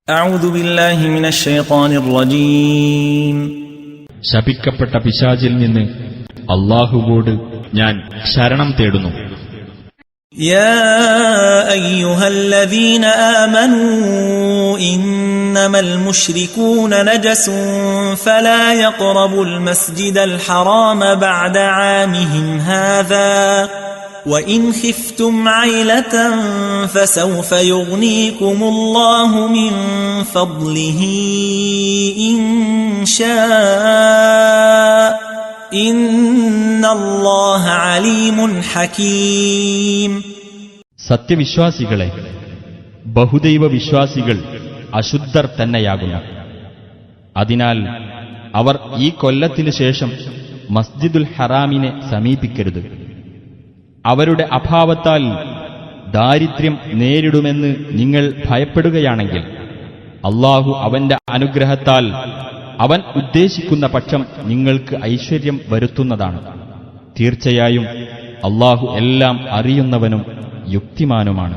أعوذ بالله من الشيطان الرجيم ശപിക്കപ്പെട്ട പിശാചിൽ നിന്ന് അല്ലാഹുവോട് ഞാൻ ശരണം തേടുന്നു. يا أيها الذين آمنوا إنما المشركون نجس فلا يقربوا المسجد الحرام بعد عامهم هذا وإن خفتم عيلة فسوف يغنيكم الله من فضله إن شاء إن الله عليم حكيم. സത്യവിശ്വാസികളെ, ബഹുദൈവ വിശ്വാസികൾ അശുദ്ധർ തന്നെയാകുന്നു. അതിനാൽ അവർ ഈ കൊല്ലത്തിനു ശേഷം മസ്ജിദുൽ ഹറാമിനെ സമീപിക്കരുത്. അവരുടെ അഭാവത്താൽ ദാരിദ്ര്യം നേരിടുമെന്ന് നിങ്ങൾ ഭയപ്പെടുകയാണെങ്കിൽ അല്ലാഹു അവന്റെ അനുഗ്രഹത്താൽ അവൻ ഉദ്ദേശിക്കുന്ന പക്ഷം നിങ്ങൾക്ക് ഐശ്വര്യം വരുത്തുന്നതാണ്. തീർച്ചയായും അല്ലാഹു എല്ലാം അറിയുന്നവനും യുക്തിമാനുമാണ്.